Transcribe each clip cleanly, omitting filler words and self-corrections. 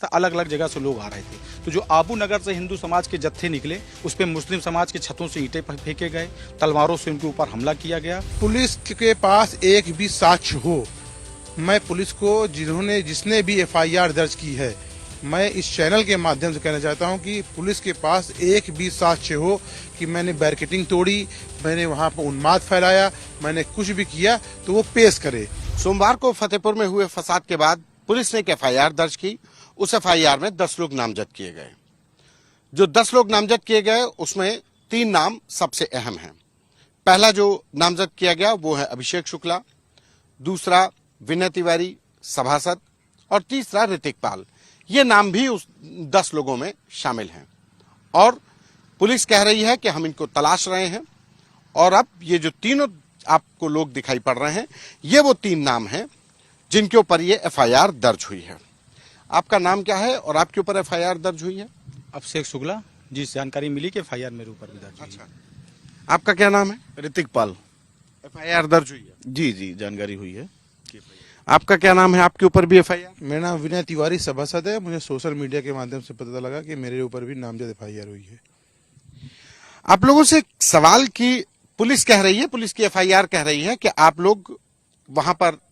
अलग अलग जगह से लोग आ रहे थे। तो जो आबू नगर से हिंदू समाज के जत्थे निकले, उस पे मुस्लिम समाज के छतों से ईंटें फेंके गए, तलवारों से उनके ऊपर हमला किया गया। पुलिस के पास एक भी साक्ष्य हो, मैं पुलिस को जिसने भी एफआईआर दर्ज की है, मैं इस चैनल के माध्यम से कहना चाहता हूं कि पुलिस के पास एक भी साक्ष्य हो कि मैंने बैरिकेडिंग तोड़ी, मैंने वहां पर उन्माद फैलाया, मैंने कुछ भी किया, तो वो पेश करे। सोमवार को फतेहपुर में हुए फसाद के बाद पुलिस ने एक एफआईआर दर्ज की। उस एफआईआर में 10 लोग नामजद किए गए। जो 10 लोग नामजद किए गए उसमें 3 नाम सबसे अहम हैं। पहला जो नामजद किया गया वो है अभिषेक शुक्ला, दूसरा विनय तिवारी सभासद और तीसरा ऋतिक पाल। ये नाम भी उस 10 लोगों में शामिल हैं और पुलिस कह रही है कि हम इनको तलाश रहे हैं। और अब ये जो तीनों आपको लोग दिखाई पड़ रहे हैं, ये वो 3 नाम हैं जिनके ऊपर ये एफआईआर दर्ज हुई है। आपका नाम क्या है और आपके ऊपर एफआईआर दर्ज हुई है? अभिषेक शुक्ला, जिस जानकारी मिली कि एफआईआर मेरे ऊपर भी दर्ज हुई। अच्छा, आपका क्या नाम है? ऋतिक पाल। एफआईआर दर्ज हुई है? जी जानकारी हुई है। आपका क्या नाम है? आपके ऊपर भी एफआईआर? मेरा नाम विनय तिवारी सभासद है। मुझे सोशल मीडिया के माध्यम से पता लगा कि मेरे ऊपर भी नामजद एफआईआर हुई है। आप लोगों से एक सवाल की पुलिस कह रही है, पुलिस की एफआईआर कह रही है कि आप लोग वहां पर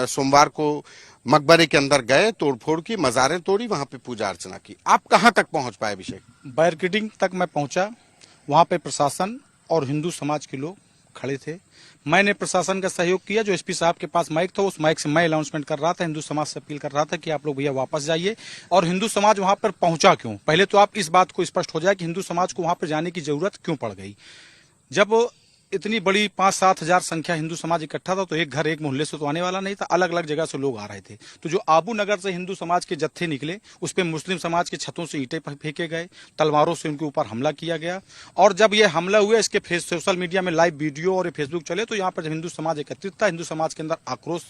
सोमवार को मकबरे के अंदर गए, तोड़फोड़ की, मजारें तोड़ी, वहां पे पूजा अर्चना की। आप कहां तक पहुंच पाए अभिषेक? बैरिकेडिंग तक मैं पहुंचा। वहां पे प्रशासन और हिंदू समाज के लोग खड़े थे। मैंने प्रशासन का सहयोग किया। जो एसपी साहब के पास माइक था, उस माइक से मैं अनाउंसमेंट कर रहा था, हिंदू समाज से अपील कर रहा था कि आप लोग भैया वापस जाइए। और हिंदू समाज वहां पर पहुंचा क्यों, पहले तो आप इस बात को स्पष्ट हो जाए कि हिंदू समाज को वहां पर जाने की जरूरत क्यों पड़ गई। जब इतनी बड़ी 5-7 हजार संख्या हिंदू समाज इकट्ठा था, तो एक घर एक मोहल्ले से तो आने वाला नहीं था, अलग अलग जगह से लोग आ रहे थे। तो जो आबू नगर से हिंदू समाज के जत्थे निकले, उस पे मुस्लिम समाज के छतों से ईंटें फेंके गए, तलवारों से उनके ऊपर हमला किया गया। और जब ये हमला हुआ, इसके सोशल मीडिया में लाइव वीडियो और फेसबुक चले, तो यहाँ पर जब हिंदू समाज एकत्रित था, हिंदू समाज के अंदर आक्रोश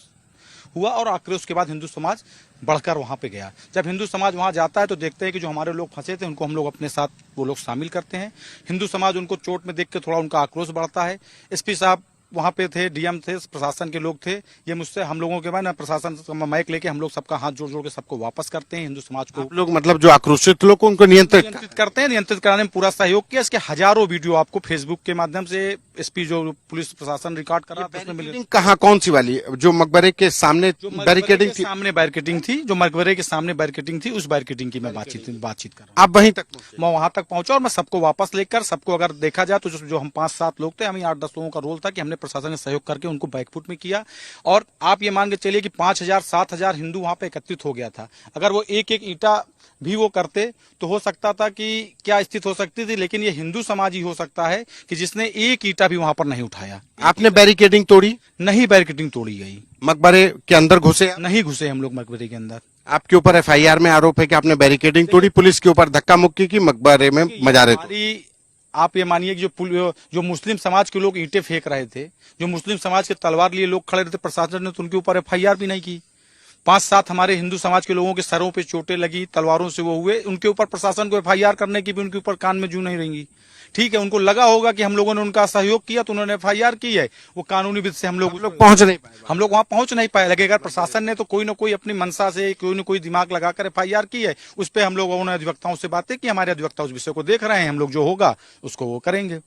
हुआ और आक्रोश के बाद हिंदू समाज बढ़कर वहां पे गया। जब हिंदू समाज वहां जाता है तो देखते हैं कि जो हमारे लोग फंसे थे उनको हम लोग अपने साथ वो लोग शामिल करते हैं। हिंदू समाज उनको चोट में देख के थोड़ा उनका आक्रोश बढ़ता है। एसपी साहब वहां पे थे, डीएम थे, प्रशासन के लोग थे। ये मुझसे हम लोगों के बाद ना प्रशासन माइक लेके हम लोग सबका हाथ जोड़ जोड़ के सबको वापस करते हैं। हिंदू समाज को लोग मतलब जो आक्रोशित लोग उनको नियंत्रित करते हैं। नियंत्रित कराने में पूरा सहयोग किया। इसके हजारों वीडियो आपको फेसबुक के माध्यम से एसपी जो पुलिस प्रशासन रिकॉर्ड कर रहा था उसमें मिले। कहाँ, कौन सी वाली? जो मकबरे के सामने बैरिकेडिंग थी? सामने बैरिकेडिंग थी, जो मकबरे के सामने बैरिकेडिंग थी, उस बैरिकेडिंग की मैं बातचीत कर रहा हूँ। आप वहीं तक? मैं वहां तक पहुंचा और मैं सबको वापस लेकर, सबको अगर देखा जाए तो जो हम 5-7 लोग थे, हम 8-10 लोगों का रोल था कि हमने प्रशासन ने सहयोग करके उनको बैकफुट में किया। और आप ये मान के चलिए कि 5,000-7,000 हिंदू वहां पे एकत्रित हो गया था। अगर वो एक एक ईंटा भी वो करते तो हो सकता था कि क्या स्थिति हो सकती थी, लेकिन ये हिंदू समाज ही हो सकता है कि जिसने एक ईंटा भी वहां पर नहीं उठाया। आपने बैरिकेडिंग तोड़ी? नहीं, बैरिकेडिंग तोड़ी गई। मकबरे के अंदर घुसे? नहीं घुसे हम लोग मकबरे के अंदर। आपके ऊपर एफआईआर में आरोप है कि आपने बैरिकेडिंग तोड़ी, पुलिस के ऊपर धक्का मुक्की की, मकबरे में मजारे तोड़ी। आप ये मानिए कि जो मुस्लिम समाज के लोग ईंटें फेंक रहे थे, जो मुस्लिम समाज के तलवार लिए लोग खड़े थे, प्रशासन ने तो उनके ऊपर एफआईआर भी नहीं की। 5-7 हमारे हिंदू समाज के लोगों के सरों पे चोटें लगी, तलवारों से वो हुए, उनके ऊपर प्रशासन को एफआईआर करने की भी उनके ऊपर कान में जू नहीं रहेंगी। ठीक है, उनको लगा होगा कि हम लोगों ने उनका सहयोग किया तो उन्होंने एफआईआर की है। वो कानूनी विधि से हम लोग पहुंच नहीं पाए। हम लोग वहां पहुंच नहीं पाए। लगेगा प्रशासन ने तो कोई ना कोई अपनी मंशा से कोई ना कोई दिमाग लगाकर एफआईआर की है। उस पर हम लोगों ने अधिवक्ताओं से बातें की, हमारे अधिवक्ता उस विषय को देख रहे हैं, हम लोग जो होगा उसको वो करेंगे।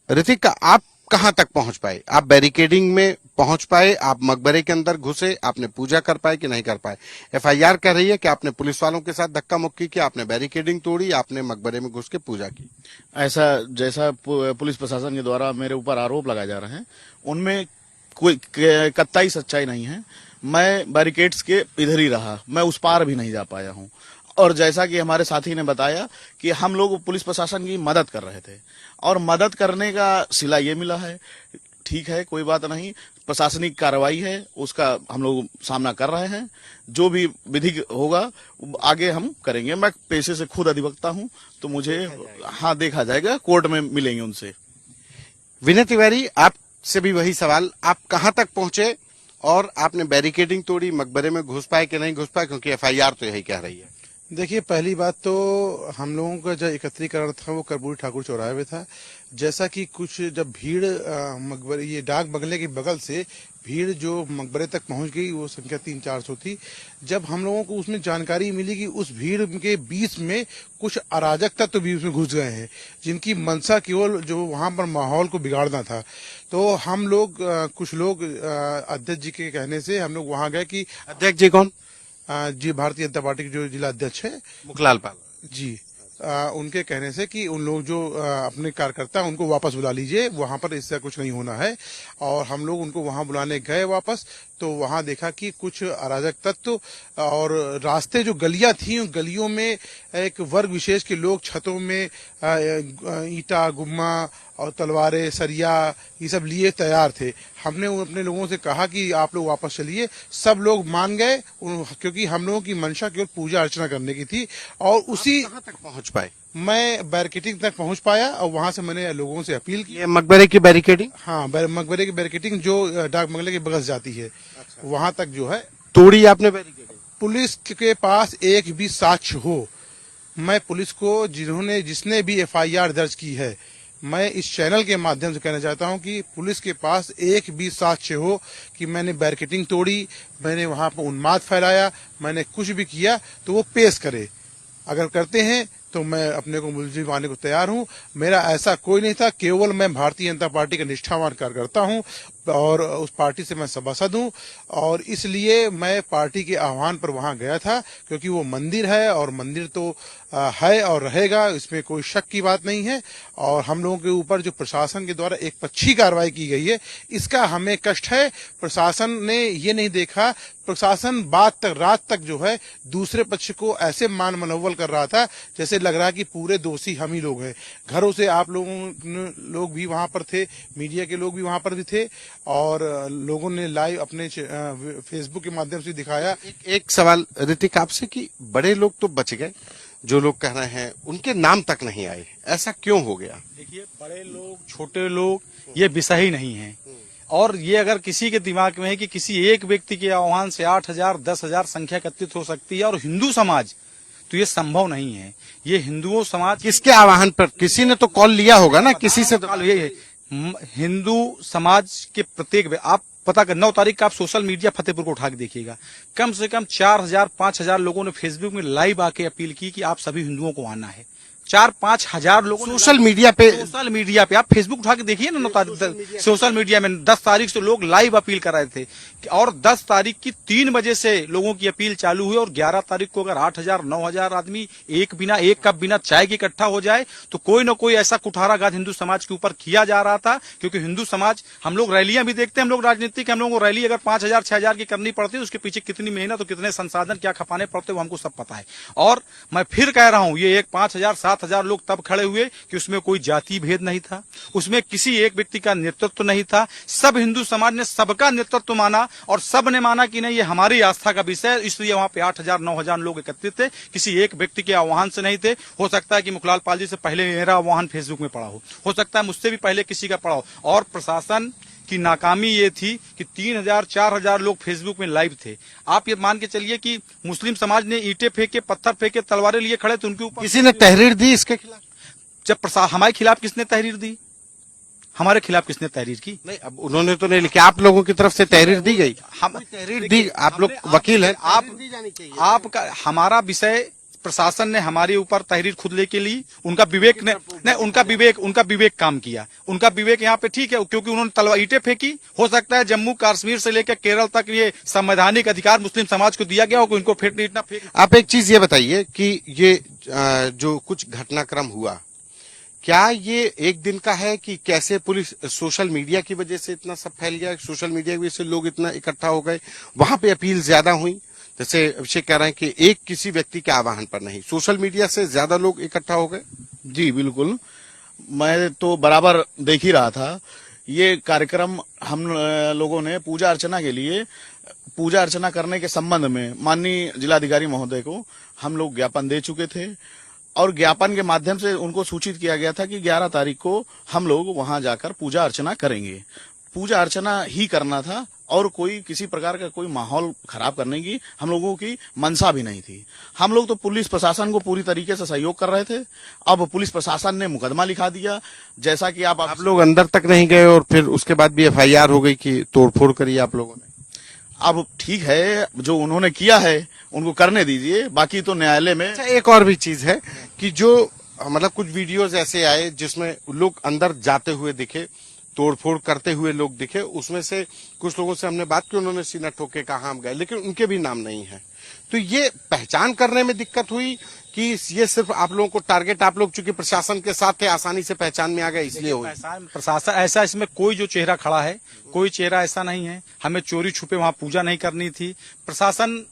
ऋतिक, आप कहां तक पहुंच पाए? आप बैरिकेडिंग में पहुंच पाए? आप मकबरे के अंदर घुसे? आपने पूजा कर पाए कि नहीं कर पाए? एफआईआर कह रही है कि आपने पुलिस वालों के साथ धक्का मुक्की की, आपने बैरिकेडिंग तोड़ी, आपने मकबरे में घुस के पूजा की। ऐसा जैसा पुलिस प्रशासन के द्वारा मेरे ऊपर आरोप लगाए जा रहे हैं, उनमें कोई कतई सच्चाई नहीं है। मैं बैरिकेड्स के इधर ही रहा, मैं उस पार भी नहीं जा पाया हूँ। और जैसा कि हमारे साथी ने बताया कि हम लोग पुलिस प्रशासन की मदद कर रहे थे और मदद करने का सिला ये मिला है। ठीक है, कोई बात नहीं, प्रशासनिक कार्रवाई है, उसका हम लोग सामना कर रहे हैं। जो भी विधिक होगा आगे हम करेंगे। मैं पेशे से खुद अधिवक्ता हूं, तो मुझे देखा जाएगा, कोर्ट में मिलेंगे उनसे। विनय तिवारी, आपसे भी वही सवाल, आप कहां तक पहुंचे और आपने बैरिकेडिंग तोड़ी, मकबरे में घुस पाए कि नहीं घुस पाए? क्योंकि एफआईआर तो यही कह रही है। देखिए, पहली बात तो हम लोगों का जो एकत्रीकरण था वो कर्पूरी ठाकुर चौराहे में था। जैसा कि कुछ जब भीड़ मकबरे ये डाक बंगले के बगल से भीड़ जो मकबरे तक पहुंच गई वो संख्या 300-400 थी। जब हम लोगों को उसमें जानकारी मिली कि उस भीड़ के बीच में कुछ अराजक तत्व भी उसमें घुस गए हैं, जिनकी मंशा केवल जो वहां पर माहौल को बिगाड़ना था। तो हम लोग कुछ लोग अध्यक्ष जी के कहने से हम लोग वहां गए कि अध्यक्ष जी कौन? जी, भारतीय जनता पार्टी के जो जिला अध्यक्ष है मुखलाल पाल जी, उनके कहने से कि उन लोग जो अपने कार्यकर्ता हैं, उनको वापस बुला लीजिए, वहां पर इससे कुछ नहीं होना है। और हम लोग उनको वहां बुलाने गए वापस, तो वहां देखा कि कुछ अराजक तत्व और रास्ते जो गलियां थी, उन गलियों में एक वर्ग विशेष के लोग छतों में ईंटा, गुम्मा और तलवारें, सरिया ये सब लिए तैयार थे। हमने अपने लोगों से कहा कि आप लोग वापस चलिए। सब लोग मान गए, क्योंकि हम लोगों की मंशा केवल पूजा अर्चना करने की थी। और उसी कहां तक पहुंच पाए? मैं बैरिकेडिंग तक पहुंच पाया और वहां से मैंने लोगों से अपील की। ये मकबरे की बैरिकेडिंग हाँ, मकबरे की बैरिकेडिंग जो डाक बंगले के बगल से जाती है, वहां तक जो है तोड़ी आपने बैरिकेडिंग? पुलिस के पास एक भी साक्ष्य हो, मैं पुलिस को जिसने भी एफआईआर दर्ज की है, मैं इस चैनल के माध्यम से कहना चाहता हूं कि पुलिस के पास एक भी साक्ष्य हो कि मैंने बैरिकेडिंग तोड़ी, मैंने वहां पर उन्माद फैलाया, मैंने कुछ भी किया, तो वो पेश करे। अगर करते हैं तो मैं अपने को मुलजिम मानने को तैयार हूं। मेरा ऐसा कोई नहीं था, केवल मैं भारतीय जनता पार्टी का निष्ठावान कार्यकर्ता हूं और उस पार्टी से मैं सभासद हूं। और इसलिए मैं पार्टी के आह्वान पर वहां गया था, क्योंकि वो मंदिर है और मंदिर तो है और रहेगा, इसमें कोई शक की बात नहीं है। और हम लोगों के ऊपर जो प्रशासन के द्वारा एक पक्षी कार्रवाई की गई है, इसका हमें कष्ट है। प्रशासन ने ये नहीं देखा, प्रशासन रात तक जो है दूसरे पक्ष को ऐसे मान मनोवल कर रहा था जैसे लग रहा है कि पूरे दोषी हम ही लोग हैं। घरों से आप लोग भी वहां पर थे, मीडिया के लोग भी वहां पर भी थे और लोगों ने लाइव अपने फेसबुक के माध्यम से दिखाया। एक सवाल ऋतिक आपसे कि बड़े लोग तो बच गए, जो लोग कह रहे हैं उनके नाम तक नहीं आए, ऐसा क्यों हो गया? देखिए, बड़े लोग छोटे लोग ये विषय ही नहीं है। और ये अगर किसी के दिमाग में है कि किसी एक व्यक्ति के आह्वान से 8,000 10,000 संख्या एकत्रित हो सकती है और हिंदू समाज, तो ये संभव नहीं है। ये हिंदुओं समाज किसके आह्वान पर? किसी ने तो कॉल लिया होगा ना, किसी से तो। ये हिंदू समाज के प्रत्येक, आप पता कर 9 तारीख का आप सोशल मीडिया फतेहपुर को उठा के देखिएगा, कम से कम 4,000 5,000 लोगों ने फेसबुक में लाइव आके अपील की कि आप सभी हिंदुओं को आना है। 4-5 हजार लोगों सोशल मीडिया पे आप फेसबुक उठा के देखिए ना। 9 तारीख सोशल मीडिया में 10 तारीख से लोग लाइव अपील कर रहे थे और 10 तारीख की 3 बजे से लोगों की अपील चालू हुई और 11 तारीख को अगर 8,000 9,000 आदमी एक कप बिना चाय के इकट्ठा हो जाए तो कोई न कोई ऐसा कुठाराघात हिंदू समाज के ऊपर किया जा रहा था। क्योंकि हिंदू समाज, हम लोग रैलियां भी देखते हैं, हम लोग राजनीतिक, हम लोगों को रैली अगर 5,000 6,000 की करनी पड़ती है, उसके पीछे कितनी मेहनत और कितने संसाधन क्या खपाने पड़ते, वो हमको सब पता है। और मैं फिर कह रहा हूं, ये 5,000 7,000 लोग तब खड़े हुए कि उसमें कोई जाति भेद नहीं था, उसमें किसी एक व्यक्ति का नेतृत्व नहीं था। सब हिंदू समाज ने सबका नेतृत्व माना और सब ने माना कि नहीं, ये हमारी आस्था का विषय है, इसलिए वहां पे 8,000 9,000 लोग एकत्रित थे, किसी एक व्यक्ति के आह्वान से नहीं थे। हो सकता है कि मुखलाल पाल जी से पहले मेरा आह्वान फेसबुक में पड़ा हो सकता है मुझसे भी पहले किसी का पड़ा हो। और प्रशासन की नाकामी ये थी कि 3,000 4,000 लोग फेसबुक में लाइव थे। आप ये मान के चलिए कि मुस्लिम समाज ने ईंटें फेंके, पत्थर फेंके, तलवारें लिए खड़े थे, उनके ऊपर किसी ने तहरीर दी इसके खिलाफ? जब हमारे खिलाफ किसने तहरीर दी? हमारे खिलाफ किसने तहरीर की? नहीं, अब उन्होंने तो नहीं लिखी, आप लोगों की तरफ से तहरीर दी गई? हम तहरीर दी, आप लोग वकील हैं, आपका हमारा विषय, प्रशासन ने हमारे ऊपर तहरीर खुद लेके ली। उनका विवेक ने नहीं, उनका विवेक काम किया। उनका विवेक यहाँ पे ठीक है, क्योंकि उन्होंने तलवार ईंटें फेंकी। हो सकता है जम्मू कश्मीर से लेकर केरल तक ये संवैधानिक अधिकार मुस्लिम समाज को दिया गया हो कि उनको फेंकना फेंक। आप एक चीज ये बताइए कि ये जो कुछ घटनाक्रम हुआ, क्या ये एक दिन का है कि कैसे पुलिस सोशल मीडिया की वजह से इतना सब फैल गया, सोशल मीडिया की वजह से लोग इतना इकट्ठा हो गए, वहां पे अपील ज्यादा हुई? जैसे अभिषेक कह रहे हैं कि एक किसी व्यक्ति के आह्वान पर नहीं, सोशल मीडिया से ज्यादा लोग इकट्ठा हो गए। जी बिल्कुल, मैं तो बराबर देख ही रहा था। ये कार्यक्रम हम लोगों ने पूजा अर्चना के लिए, पूजा अर्चना करने के संबंध में माननीय जिलाधिकारी महोदय को हम लोग ज्ञापन दे चुके थे और ज्ञापन के माध्यम से उनको सूचित किया गया था कि 11 तारीख को हम लोग वहां जाकर पूजा अर्चना करेंगे। पूजा अर्चना ही करना था और कोई किसी प्रकार का कोई माहौल खराब करने की हम लोगों की मंशा भी नहीं थी। हम लोग तो पुलिस प्रशासन को पूरी तरीके से सहयोग कर रहे थे। अब पुलिस प्रशासन ने मुकदमा लिखा दिया, जैसा कि आप लोग अंदर तक नहीं गए और फिर उसके बाद भी एफआईआर हो गई कि तोड़फोड़ करी आप लोगों ने। अब ठीक है, जो उन्होंने किया है उनको करने दीजिए, बाकी तो न्यायालय में। अच्छा, एक और भी चीज है कि जो मतलब कुछ वीडियोस ऐसे आए जिसमें लोग अंदर जाते हुए दिखे, तोड़फोड़ करते हुए लोग दिखे, उसमें से कुछ लोगों से हमने बात की, उन्होंने सीना ठोक के कहा हम गए, लेकिन उनके भी नाम नहीं है। तो ये पहचान करने में दिक्कत हुई कि ये सिर्फ आप लोगों को टारगेट, आप लोग चूंकि प्रशासन के साथ थे आसानी से पहचान में आ गए इसलिए हुई। प्रशासन ऐसा, इसमें कोई जो चेहरा खड़ा है, कोई चेहरा ऐसा नहीं है। हमें चोरी छुपे वहां पूजा नहीं करनी थी। प्रशासन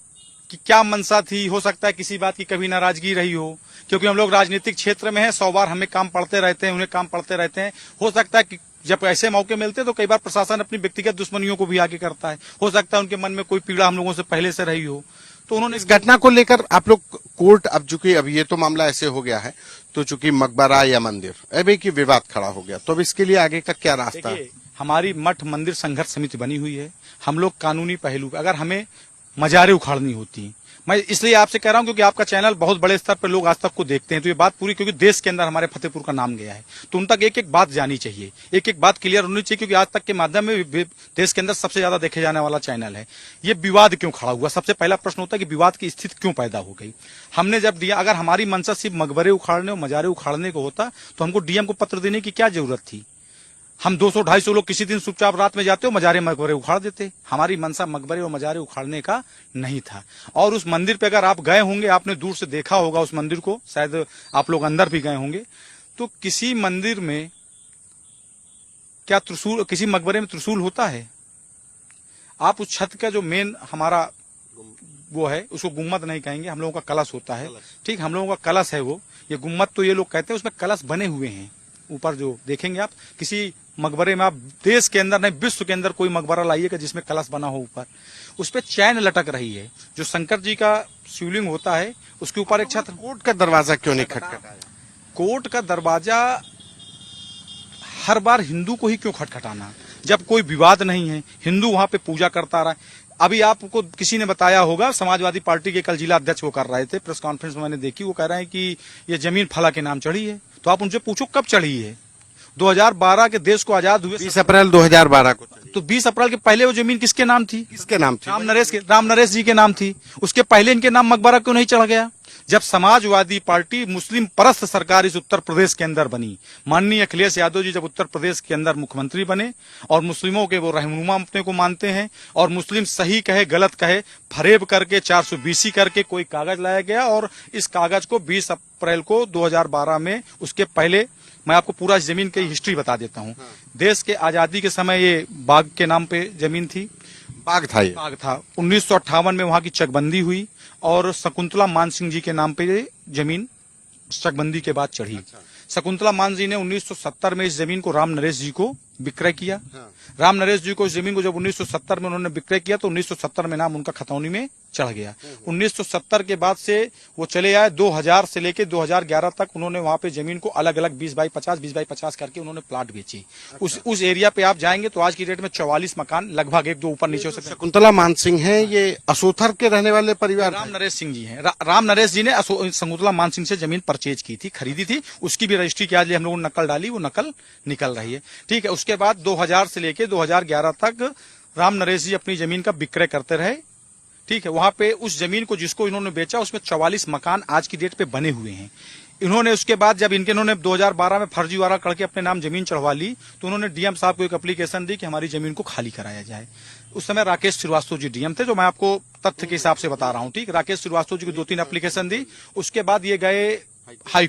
की क्या मंशा थी, हो सकता है किसी बात की कभी नाराजगी रही हो, क्योंकि हम लोग राजनीतिक क्षेत्र में हैं, 100 बार हमें काम पड़ते रहते हैं, उन्हें काम पड़ते रहते हैं। हो सकता है कि जब ऐसे मौके मिलते हैं तो कई बार प्रशासन अपनी व्यक्तिगत दुश्मनियों को भी आगे करता है। हो सकता है उनके मन में कोई पीड़ा हम लोगों से पहले से रही हो, तो उन्होंने इस घटना को लेकर आप लोग कोर्ट, अब चूंकि अब ये तो मामला ऐसे हो गया है, तो चूंकि मकबरा या मंदिर अभी की विवाद खड़ा हो गया, तो अब इसके लिए आगे का क्या रास्ता है? देखिए, हमारी मठ मंदिर संघर्ष समिति बनी हुई है। हम लोग कानूनी पहलू, अगर हमें मजारें उखाड़नी होती, मैं इसलिए आपसे कह रहा हूं क्योंकि आपका चैनल बहुत बड़े स्तर पर लोग आज तक को देखते हैं, तो ये बात पूरी, क्योंकि देश के अंदर हमारे फतेहपुर का नाम गया है, तो उन तक एक एक बात जानी चाहिए, एक एक बात क्लियर होनी चाहिए, क्योंकि आज तक के माध्यम में देश के अंदर सबसे ज्यादा देखे जाने वाला चैनल है। ये विवाद क्यों खड़ा हुआ? सबसे पहला प्रश्न होता है कि विवाद की स्थिति क्यों पैदा हो गई? हमने जब दिया, अगर हमारी मंशा सिर्फ मकबरे उखाड़ने और मजारे उखाड़ने को होता तो हमको डीएम को पत्र देने की क्या जरूरत थी? हम 200-250 लोग किसी दिन चुपचाप रात में जाते हो, मजारे मकबरे उखाड़ देते। हमारी मंशा मकबरे और मजारे उखाड़ने का नहीं था। और उस मंदिर पे अगर आप गए होंगे, आपने दूर से देखा होगा उस मंदिर को, शायद आप लोग अंदर भी गए होंगे, तो किसी मंदिर में क्या त्रिशूल, किसी मकबरे में त्रिशूल होता है? आप उस छत का जो मेन हमारा वो है, उसको गुम्मद नहीं कहेंगे, हम लोगों का कलश होता है, ठीक, हम लोगों का कलश है वो। ये गुम्मद तो ये लोग कहते हैं, उसमें कलश बने हुए हैं ऊपर, जो देखेंगे आप किसी मकबरे में, आप देश के अंदर नहीं विश्व के अंदर कोई मकबरा लाइएगा जिसमें कलश बना हो ऊपर, उस पे चैन लटक रही है, जो शंकर जी का शिवलिंग होता है उसके ऊपर एक छत। कोर्ट का दरवाजा क्यों नहीं खटखटाया? कोर्ट का दरवाजा हर बार हिंदू को ही क्यों खटखटाना, जब कोई विवाद नहीं है, हिंदू वहां पे पूजा करता रहा। अभी आपको किसी ने बताया होगा, समाजवादी पार्टी के कल जिला अध्यक्ष वो कर रहे थे, प्रेस कॉन्फ्रेंस में मैंने देखी, वो कह रहे हैं कि ये जमीन फला के नाम चढ़ी है। तो आप उनसे पूछो कब चढ़ी है? 2012 के देश को आजाद हुए 20 अप्रैल 2012 को। तो 20 अप्रैल के पहले वो जमीन किसके नाम थी? किसके नाम थी? राम नरेश जी के नाम थी। उसके पहले इनके नाम मकबरा क्यों नहीं चढ़ गया? जब समाजवादी पार्टी मुस्लिम परस्त सरकार इस उत्तर प्रदेश के अंदर बनी, माननीय अखिलेश यादव जी जब उत्तर प्रदेश के अंदर मुख्यमंत्री बने, और मुस्लिमों के वो रहनुमा अपने को मानते हैं, और मुस्लिम सही कहे गलत कहे फरेब करके 420 करके कोई कागज लाया गया, और इस कागज को 20 अप्रैल को 2012 में, उसके पहले मैं आपको पूरा जमीन की हिस्ट्री बता देता हूँ। देश के आजादी के समय ये बाग के नाम पे जमीन थी, बाग था ये, बाग था। 1958 में वहां की चकबंदी हुई, और शकुंतला मान सिंह जी के नाम पे ये जमीन चकबंदी के बाद चढ़ी। शकुंतला मान जी ने 1970 में इस जमीन को राम नरेश जी को विक्रय किया। राम नरेश जी को इस जमीन को जब 1970 में उन्होंने विक्रय किया, तो 1970 में नाम उनका खतौनी में चढ़ गया। 1970 के बाद से वो चले आए, 2000 से लेके 2011 तक उन्होंने वहां पे जमीन को अलग अलग 20x50 करके उन्होंने प्लाट बेची। उस एरिया पे आप जाएंगे तो आज की डेट में 44 मकान, लगभग एक दो ऊपर नीचे हो सकते हैं। शकुंतला मान सिंह है, ये असोथर के रहने वाले परिवार। राम नरेश सिंह जी हैं। राम नरेश जी ने शकुंतला मान सिंह से जमीन परचेज की थी, खरीदी थी, उसकी भी रजिस्ट्री की आज हम लोगों ने नकल डाली, वो नकल निकल रही है, ठीक है। उसके बाद 2000 से लेके 2011 तक राम नरेश जी अपनी जमीन का विक्रय करते रहे, ठीक है। वहां पे उस जमीन को जिसको इन्होंने बेचा, उसमें 44 मकान आज की डेट पे बने हुए हैं। इन्होंने उसके बाद जब इन्होंने 2012 में फर्जीवाड़ा करके अपने नाम जमीन चढ़वा ली, तो उन्होंने डीएम साहब को एक एप्लीकेशन दी कि हमारी जमीन को खाली कराया जाए। उस समय राकेश श्रीवास्तव जी डीएम थे, जो मैं आपको तथ्य के हिसाब से बता रहा हूँ, ठीक। राकेश श्रीवास्तव जी को 2-3 एप्लीकेशन दी। उसके बाद ये गए हाई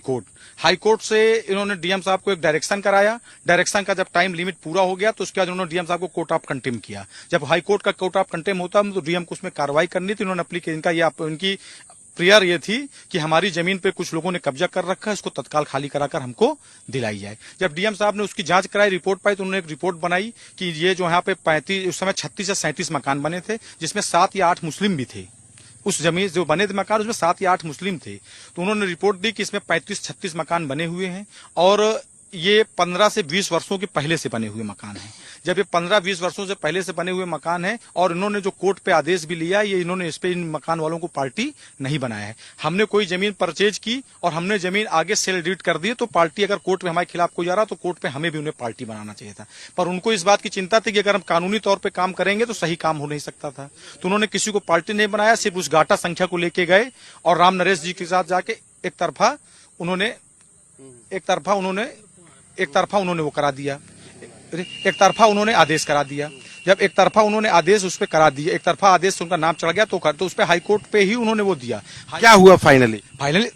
कोर्ट से इन्होंने डीएम साहब को एक डायरेक्शन कराया। डायरेक्शन का जब टाइम लिमिट पूरा हो गया, तो उसके बाद उन्होंने डीएम साहब को कोर्ट ऑफ कंटेम किया। जब हाई कोर्ट का कोर्ट ऑफ कंटेम होता तो डीएम को उसमें कार्रवाई करनी थी। इन्होंने एप्लीकेशन का इनकी प्रेयर ये थी कि हमारी जमीन पे कुछ लोगों ने कब्जा कर रखा है, इसको तत्काल खाली कराकर हमको दिलाई जाए। जब डीएम साहब ने उसकी जांच कराई, रिपोर्ट पाई, तो उन्होंने एक रिपोर्ट बनाई कि ये जो यहाँ पे 35, उस समय 36 या 37 मकान बने थे, जिसमें 7 या 8 मुस्लिम भी थे। उस जमीन जो बने थे मकान, उसमें 7 या 8 मुस्लिम थे। तो उन्होंने रिपोर्ट दी कि इसमें 35-36 मकान बने हुए हैं, और ये 15 से 20 वर्षों के पहले से बने हुए मकान हैं। जब ये 15-20 वर्षों से पहले से बने हुए मकान हैं और इन्होंने जो कोर्ट पे आदेश भी लिया, ये इन्होंने इस पे इन मकान वालों को पार्टी नहीं बनाया है। हमने कोई जमीन परचेज की और हमने जमीन आगे सेल डीड कर दी, तो पार्टी अगर कोर्ट में हमारे खिलाफ कोई जा रहा तो कोर्ट पे हमें भी उन्हें पार्टी बनाना चाहिए था। पर उनको इस बात की चिंता थी कि अगर हम कानूनी तौर पर काम करेंगे तो सही काम हो नहीं सकता था, तो उन्होंने किसी को पार्टी नहीं बनाया, सिर्फ उस गाटा संख्या को लेके गए और राम नरेश जी के साथ जाके एक तरफा उन्होंने वो करा दिया, एक तरफा उन्होंने आदेश करा दिया। जब एक तरफा उन्होंने आदेश उस पे करा दिया, एक तरफा आदेश से उनका नाम चढ़ गया, तो उस पे हाई कोर्ट पे ही उन्होंने वो दिया। क्या हुआ फाइनली?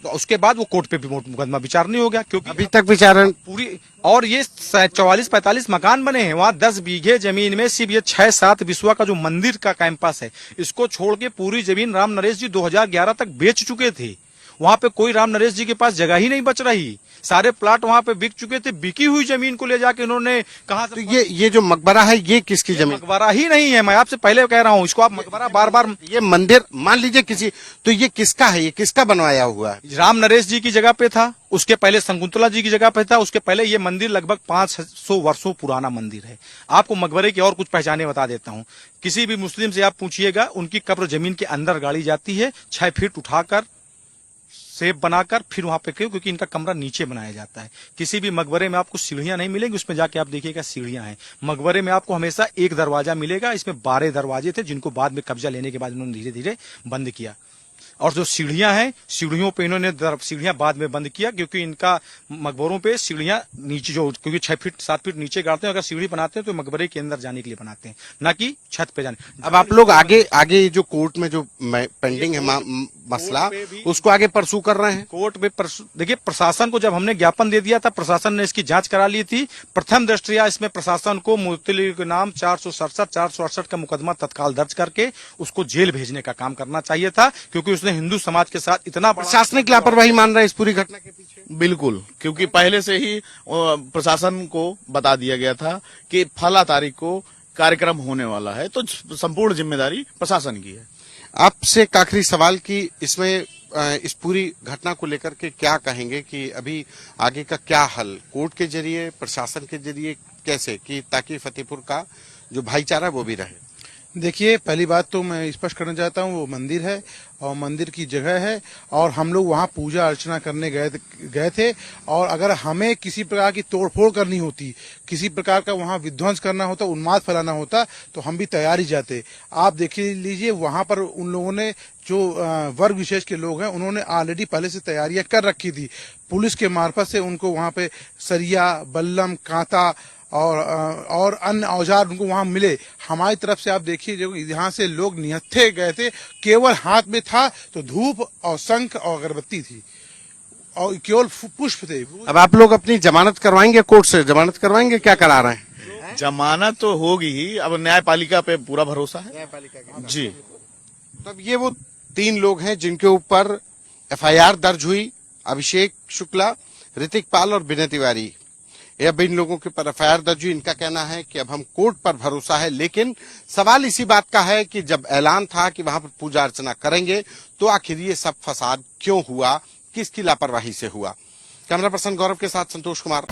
उसके बाद वो कोर्ट पे भी मुकदमा विचार नहीं हो गया, क्योंकि अभी तक विचारण पूरी, और ये 44-45 मकान बने हैं वहां। 10 बीघे जमीन में सिर्फ ये 6-7 बिस्वा का जो मंदिर का कैंपस है, इसको छोड़ के पूरी जमीन राम नरेश जी 2011 तक बेच चुके थे। वहां पे कोई राम नरेश जी के पास जगह ही नहीं बच रही, सारे प्लाट वहां पे बिक चुके थे। बिकी हुई जमीन को ले जाके इन्होंने कहा, तो ये जो मकबरा है ये किसकी जमीन? मकबरा ही नहीं है, मैं आपसे पहले कह रहा हूँ, इसको आप मकबरा बार बार। ये मंदिर मान लीजिए किसी, तो ये किसका है? ये किसका बनवाया हुआ है? राम नरेश जी की जगह पे था, उसके पहले शकुंतला जी की जगह पे था, उसके पहले ये मंदिर लगभग 500 वर्षों पुराना मंदिर है। आपको मकबरे की और कुछ पहचाने बता देता हूँ। किसी भी मुस्लिम से आप पूछिएगा, उनकी कब्र जमीन के अंदर गाड़ी जाती है, 6 फीट उठाकर सेब बनाकर फिर वहां पे, क्योंकि इनका कमरा नीचे बनाया जाता है। किसी भी मकबरे में आपको सीढ़ियां नहीं मिलेंगी, उसमें जाके आप देखिएगा सीढ़ियां हैं। मकबरे में आपको हमेशा एक दरवाजा मिलेगा, इसमें 12 दरवाजे थे, जिनको बाद में कब्जा लेने के बाद इन्होंने धीरे धीरे बंद किया। और जो सीढ़ियां हैं, सीढ़ियों पे इन्होंने सीढ़ियां बाद में बंद किया, क्योंकि इनका मकबरों पे सीढ़ियां नीचे, जो क्योंकि 6 फीट 7 फीट नीचे गाड़ते हैं, अगर सीढ़ी बनाते हैं तो मकबरे के अंदर जाने के लिए बनाते हैं, ना कि छत पे जाने। अब आप लोग आगे जो कोर्ट में जो पेंडिंग है मसला, उसको आगे परसू कर रहे हैं? कोर्ट में देखिए, प्रशासन को जब हमने ज्ञापन दे दिया था, प्रशासन ने इसकी जांच करा ली थी। प्रथम दृष्टया इसमें प्रशासन को मुतल्लिक़ के नाम 467 का मुकदमा तत्काल दर्ज करके उसको जेल भेजने का काम करना चाहिए था, क्योंकि उसने हिंदू समाज के साथ इतना प्रशासनिक लापरवाही मान रहा है इस पूरी घटना के पीछे। बिल्कुल, क्योंकि पहले से ही प्रशासन को बता दिया गया था कि फला तारीख को कार्यक्रम होने वाला है, तो संपूर्ण जिम्मेदारी प्रशासन की है। आपसे एक आखिरी सवाल कि इसमें इस पूरी घटना को लेकर के क्या कहेंगे कि अभी आगे का क्या हल, कोर्ट के जरिए, प्रशासन के जरिए, कैसे, कि ताकि फतेहपुर का जो भाईचारा वो भी रहे? देखिए, पहली बात तो मैं स्पष्ट करना चाहता हूँ, वो मंदिर है और मंदिर की जगह है, और हम लोग वहाँ पूजा अर्चना करने गए थे। और अगर हमें किसी प्रकार की तोड़फोड़ करनी होती, किसी प्रकार का वहाँ विध्वंस करना होता, उन्माद फैलाना होता, तो हम भी तैयार ही जाते। आप देख लीजिए, वहाँ पर उन लोगों ने, जो वर्ग विशेष के लोग हैं, उन्होंने ऑलरेडी पहले से तैयारियां कर रखी थी। पुलिस के मार्फत से उनको वहाँ पे सरिया, बल्लम, कांता और अन्य औजार उनको वहां मिले। हमारी तरफ से आप देखिए, जो यहाँ से लोग निहत्थे गए थे, केवल हाथ में था तो धूप और शंख और अगरबत्ती थी और केवल पुष्प थे। अब आप लोग अपनी जमानत करवाएंगे, कोर्ट से जमानत करवाएंगे, क्या करा रहे हैं? जमानत तो होगी ही, अब न्यायपालिका पे पूरा भरोसा है। न्यायपालिका जी। तब ये वो 3 लोग हैं जिनके ऊपर एफआईआर दर्ज हुई, अभिषेक शुक्ला, ऋतिक पाल और विनय तिवारी। अब इन लोगों के ऊपर एफआईआर दर्ज हुई। इनका कहना है कि अब हम कोर्ट पर भरोसा है, लेकिन सवाल इसी बात का है कि जब ऐलान था कि वहां पर पूजा अर्चना करेंगे, तो आखिर ये सब फसाद क्यों हुआ, किसकी लापरवाही से हुआ? कैमरा पर्सन गौरव के साथ संतोष कुमार।